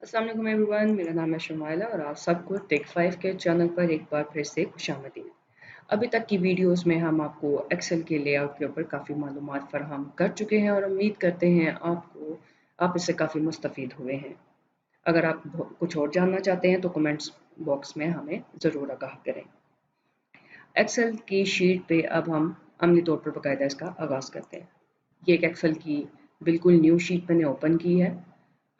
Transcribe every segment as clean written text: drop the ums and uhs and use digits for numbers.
अस्सलाम वालेकुम एवरीवन, मेरा नाम है शुमाइला और आप सबको टेक 5 के चैनल पर एक बार फिर से खुशामदीद। अभी तक की वीडियोस में हम आपको एक्सेल के लेआउट के ऊपर काफ़ी मालूमात फराहम कर चुके हैं और उम्मीद करते हैं आप इससे काफ़ी मुस्तफ़ीद हुए हैं। अगर आप कुछ और जानना चाहते हैं तो कमेंट्स बॉक्स में हमें ज़रूर आगाह करें। एक्सेल की शीट पे अब हम अमली तौर पर बाकायदा इसका आगाज़ करते हैं। ये एक एक्सेल की बिल्कुल न्यू शीट मैंने ओपन की है।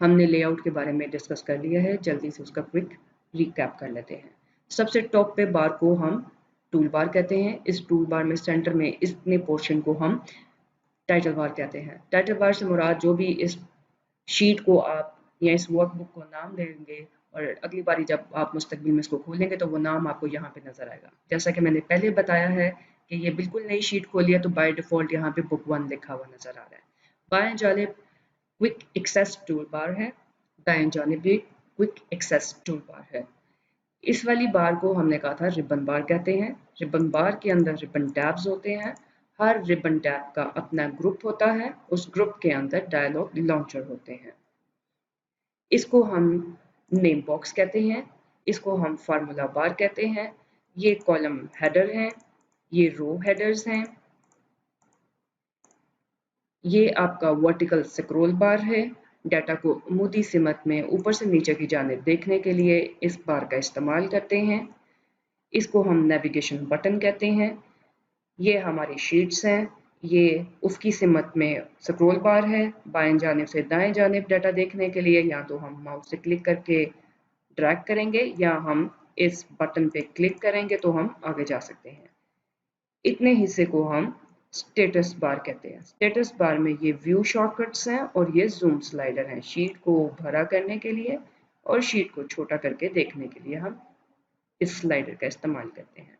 हमने लेआउट के बारे में डिस्कस कर लिया है, जल्दी से उसका क्विक रिकैप कर लेते हैं। सबसे टॉप पे बार को हम टूल बार कहते हैं। इस टूल बार में सेंटर में इतने पोर्शन को हम टाइटल बार कहते हैं। टाइटल बार से मुराद जो भी इस शीट को आप या इस वर्कबुक को नाम देंगे और अगली बारी जब आप मुस्तकबिल में इसको खोलेंगे तो वो नाम आपको यहाँ पे नज़र आएगा। जैसा कि मैंने पहले बताया है कि ये बिल्कुल नई शीट खोली है तो बाय डिफ़ॉल्ट यहाँ पे बुक 1 लिखा हुआ नज़र आ रहा है। बाएं जानिब क्विक एक्सेस टूल बार है, दाएं जानिब भी क्विक एक्सेस टूल बार है। इस वाली बार को हमने कहा था रिबन बार कहते हैं। रिबन बार के अंदर रिबन टैब्स होते हैं। हर रिबन टैब का अपना ग्रुप होता है, उस ग्रुप के अंदर डायलॉग लॉन्चर होते हैं। इसको हम नेम बॉक्स कहते हैं, इसको हम फार्मूला बार कहते हैं। ये कॉलम हेडर हैं, ये रो हेडर्स हैं, ये आपका वर्टिकल स्क्रॉल बार है। डाटा को अमूदी सिमत में ऊपर से नीचे की जानिब देखने के लिए इस बार का इस्तेमाल करते हैं। इसको हम नेविगेशन बटन कहते हैं। ये हमारी शीट्स हैं। ये उफ़क़ी सिमत में स्क्रॉल बार है। बाएं जानिब से दाएं जानिब डाटा देखने के लिए या तो हम माउस से क्लिक करके ड्रैग करेंगे या हम इस बटन पे क्लिक करेंगे तो हम आगे जा सकते हैं। इतने हिस्से को हम स्टेटस बार कहते हैं। स्टेटस बार में ये व्यू शॉर्टकट्स हैं और ये जूम स्लाइडर हैं शीट को बड़ा करने के लिए और शीट को छोटा करके देखने के लिए हम इस स्लाइडर का इस्तेमाल करते हैं।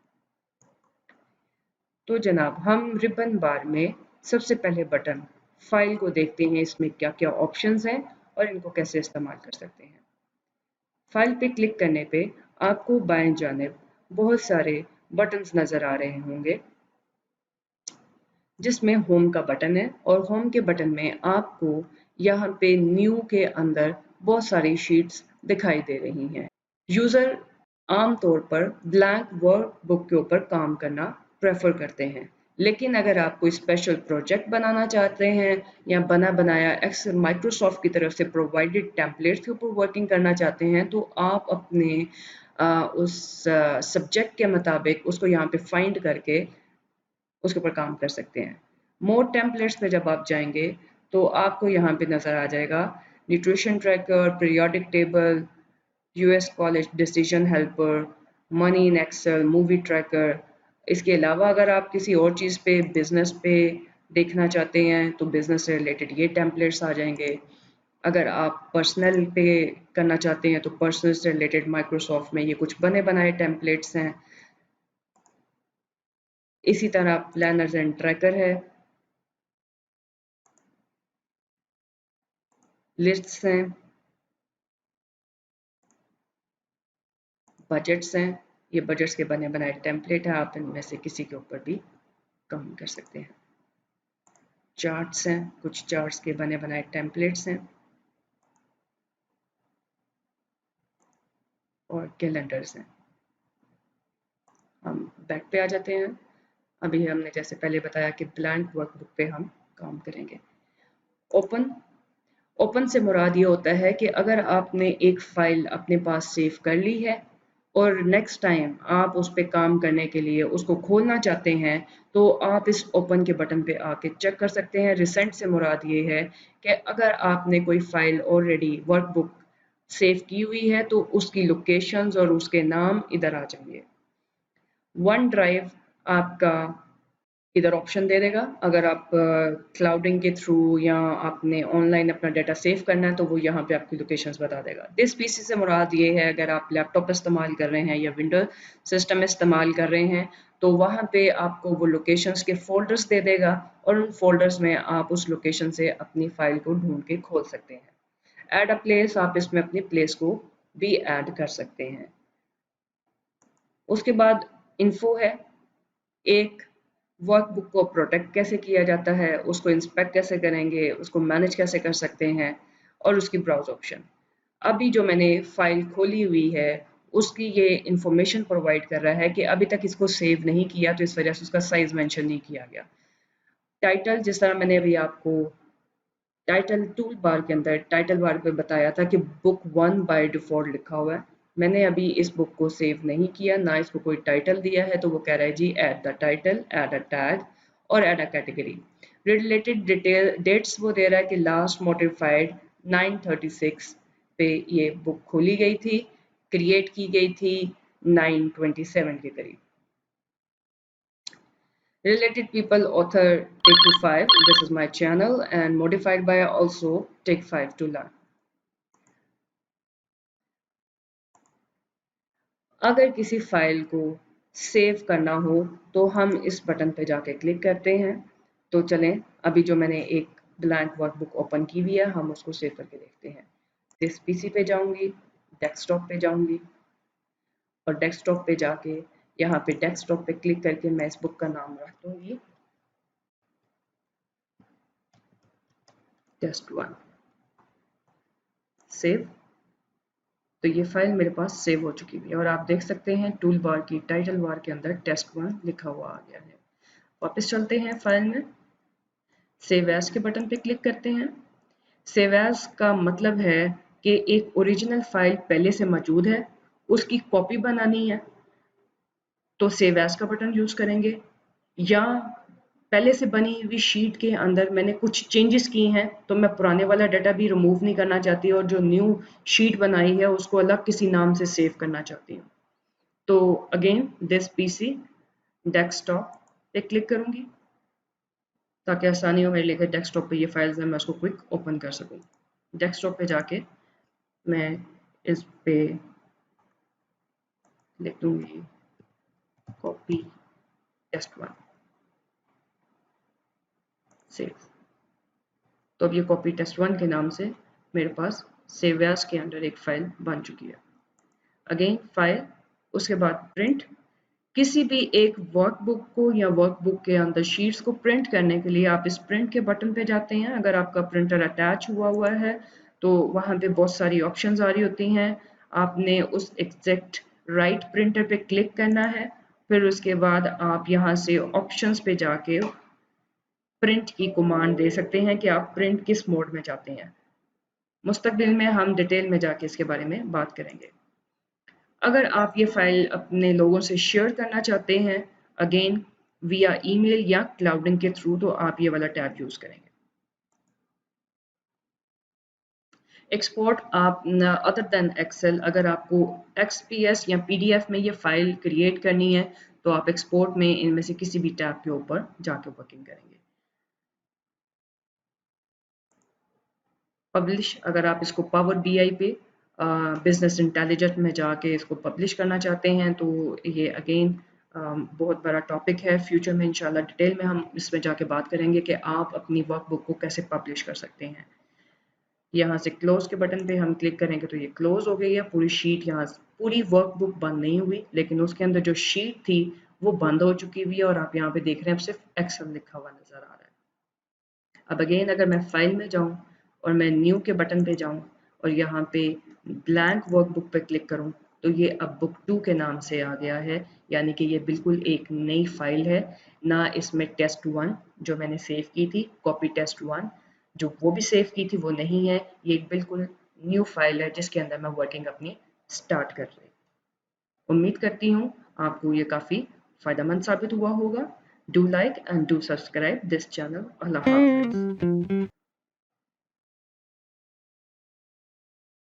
तो जनाब हम रिबन बार में सबसे पहले बटन फाइल को देखते हैं, इसमें क्या क्या ऑप्शंस हैं और इनको कैसे इस्तेमाल कर सकते हैं। फाइल पे क्लिक करने पे आपको बाएं जानिब बहुत सारे बटन्स नज़र आ रहे होंगे जिसमें होम का बटन है और होम के बटन में आपको यहाँ पे न्यू के अंदर बहुत सारी शीट्स दिखाई दे रही हैं। यूज़र आमतौर पर ब्लैंक वर्कबुक के ऊपर काम करना प्रेफर करते हैं, लेकिन अगर आप कोई स्पेशल प्रोजेक्ट बनाना चाहते हैं या बना बनाया एक्सेल माइक्रोसॉफ्ट की तरफ से प्रोवाइडेड टेम्पलेट्स के ऊपर वर्किंग करना चाहते हैं तो आप अपने उस सब्जेक्ट के मुताबिक उसको यहाँ पे फाइंड करके उसके ऊपर काम कर सकते हैं। मोर टेम्पलेट्स पे जब आप जाएंगे तो आपको यहाँ पे नज़र आ जाएगा nutrition tracker, periodic table, US college decision helper, money in excel, movie tracker. इसके अलावा अगर आप किसी और चीज़ पे बिजनेस पे देखना चाहते हैं तो बिजनेस से रिलेटेड ये टेम्पलेट्स आ जाएंगे। अगर आप पर्सनल पे करना चाहते हैं तो पर्सनल से रिलेटेड माइक्रोसॉफ्ट में ये कुछ बने बनाए टेम्पलेट्स हैं। इसी तरह प्लानर्स एंड ट्रैकर है, लिस्ट्स हैं, बजट्स हैं। ये बजट्स के बने बनाए टेम्पलेट है, आप इनमें से किसी के ऊपर भी काम कर सकते हैं। चार्ट्स हैं, कुछ चार्ट्स के बने बनाए टेम्पलेट्स हैं और कैलेंडर्स हैं। हम बैक पे आ जाते हैं। अभी हमने जैसे पहले बताया कि ब्लैंक वर्कबुक पे हम काम करेंगे। ओपन ओपन से मुराद ये होता है कि अगर आपने एक फ़ाइल अपने पास सेव कर ली है और नेक्स्ट टाइम आप उस पे काम करने के लिए उसको खोलना चाहते हैं तो आप इस ओपन के बटन पे आके चेक कर सकते हैं। रिसेंट से मुराद ये है कि अगर आपने कोई फ़ाइल ऑलरेडी वर्कबुक सेव की हुई है तो उसकी लोकेशंस और उसके नाम इधर आ जाएंगे। वन ड्राइव आपका इधर ऑप्शन दे देगा। अगर आप क्लाउडिंग के थ्रू या आपने ऑनलाइन अपना डाटा सेव करना है तो वो यहाँ पे आपकी लोकेशंस बता देगा। दिस पीसी से मुराद ये है अगर आप लैपटॉप इस्तेमाल कर रहे हैं या विंडो सिस्टम इस्तेमाल कर रहे हैं तो वहाँ पे आपको वो लोकेशंस के फोल्डर्स दे देगा और उन फोल्डर्स में आप उस लोकेशन से अपनी फाइल को ढूंढ के खोल सकते हैं। ऐड अ प्लेस, आप इसमें अपनी प्लेस को भी ऐड कर सकते हैं। उसके बाद इन्फो है, एक वर्कबुक को प्रोटेक्ट कैसे किया जाता है, उसको इंस्पेक्ट कैसे करेंगे, उसको मैनेज कैसे कर सकते हैं और उसकी ब्राउज ऑप्शन। अभी जो मैंने फाइल खोली हुई है उसकी ये इंफॉर्मेशन प्रोवाइड कर रहा है कि अभी तक इसको सेव नहीं किया, तो इस वजह से उसका साइज मेंशन नहीं किया गया। टाइटल, जिस तरह मैंने अभी आपको टाइटल टूल बार के अंदर टाइटल बार पे बताया था कि बुक 1 बाय डिफ़ॉल्ट लिखा हुआ है। मैंने अभी इस बुक को सेव नहीं किया, ना इसको कोई टाइटल दिया है, तो वो कह रहा है जी add the title, add a tag और add a category. Related detail dates वो दे रहा है कि लास्ट मॉडिफाइड 936 पे ये बुक खोली गई थी, क्रिएट की गई थी 927 के करीब। Related people, author Take 5. This is my channel and modified by also Take 5 to learn. अगर किसी फाइल को सेव करना हो तो हम इस बटन पे जाके क्लिक करते हैं। तो चलें, अभी जो मैंने एक ब्लैंक वर्कबुक ओपन की हुई है हम उसको सेव करके देखते हैं। इस पीसी पे जाऊंगी, डेस्कटॉप पे जाऊंगी और डेस्कटॉप पे जाके यहाँ पे डेस्कटॉप पे क्लिक करके मैं इस बुक का नाम रख दूंगी टेस्ट 1। सेव। तो ये फाइल मेरे पास सेव हो चुकी है और आप देख सकते हैं टूल बार की टाइटल बार के अंदर टेस्ट 1 लिखा हुआ आ गया है। वापस चलते हैं फाइल में, सेव एज के बटन पे क्लिक करते हैं। सेव एज का मतलब है कि एक ओरिजिनल फाइल पहले से मौजूद है, उसकी कॉपी बनानी है तो सेव एज का बटन यूज करेंगे, या पहले से बनी हुई शीट के अंदर मैंने कुछ चेंजेस किए हैं तो मैं पुराने वाला डाटा भी रिमूव नहीं करना चाहती और जो न्यू शीट बनाई है उसको अलग किसी नाम से सेव करना चाहती हूँ, तो अगेन दिस पीसी डेस्कटॉप पे क्लिक करूंगी ताकि आसानी हो मेरे लिए डेस्कटॉप पे ये फाइल्स हैं मैं उसको क्विक ओपन कर सकूं। डेस्कटॉप पे जाके मैं इस पे लिख दूंगी कॉपी टेस्ट 1 सेव। तो अब ये कॉपी टेस्ट 1 के नाम से मेरे पास सेव एज के अंदर एक फाइल बन चुकी है। अगेन फाइल, उसके बाद प्रिंट। किसी भी एक वर्कबुक को या वर्कबुक के अंदर शीट्स को प्रिंट करने के लिए आप इस प्रिंट के बटन पे जाते हैं। अगर आपका प्रिंटर अटैच हुआ हुआ है तो वहाँ पे बहुत सारी ऑप्शंस आ रही होती हैं, आपने उस एग्जैक्ट राइट प्रिंटर पे क्लिक करना है, फिर उसके बाद आप यहाँ से ऑप्शंस पे जाके प्रिंट की कमांड दे सकते हैं कि आप प्रिंट किस मोड में चाहते हैं। मुस्तकबिल में हम डिटेल में जाके इसके बारे में बात करेंगे। अगर आप ये फाइल अपने लोगों से शेयर करना चाहते हैं अगेन विया ईमेल या क्लाउडिंग के थ्रू, तो आप ये वाला टैब यूज करेंगे। एक्सपोर्ट आप अदर देन एक्सेल, अगर आपको एक्सपीएस या पीडीएफ में ये फाइल क्रिएट करनी है तो आप एक्सपोर्ट में इनमें से किसी भी टैब के ऊपर जाके वर्किंग करेंगे। पब्लिश, अगर आप इसको पावर बीआई पे बिजनेस इंटेलिजेंट में जाके इसको पब्लिश करना चाहते हैं तो ये अगेन बहुत बड़ा टॉपिक है। फ्यूचर में इंशाल्लाह डिटेल में हम इसमें जाके बात करेंगे कि आप अपनी वर्कबुक को कैसे पब्लिश कर सकते हैं। यहाँ से क्लोज के बटन पे हम क्लिक करेंगे तो ये क्लोज हो गई है पूरी शीट। यहाँ पूरी वर्कबुक बंद नहीं हुई लेकिन उसके अंदर जो शीट थी वो बंद हो चुकी हुई है और आप यहाँ पे देख रहे हैं अब सिर्फ एक्सेल लिखा हुआ नजर आ रहा है। अब अगेन अगर मैं फाइल में जाऊं और मैं न्यू के बटन पे जाऊं और यहाँ पे ब्लैंक वर्कबुक पे क्लिक करूं तो ये अब बुक 2 के नाम से आ गया है, यानी कि ये बिल्कुल एक नई फाइल है। ना इसमें टेस्ट 1 जो मैंने सेव की थी कॉपी टेस्ट 1 जो वो भी सेव की थी वो नहीं है, ये एक बिल्कुल न्यू फाइल है जिसके अंदर मैं वर्किंग अपनी स्टार्ट कर रही। उम्मीद करती हूँ आपको ये काफ़ी फ़ायदेमंद साबित हुआ होगा। Do like and do subscribe this channel. अल्लाह हाफ़िज़।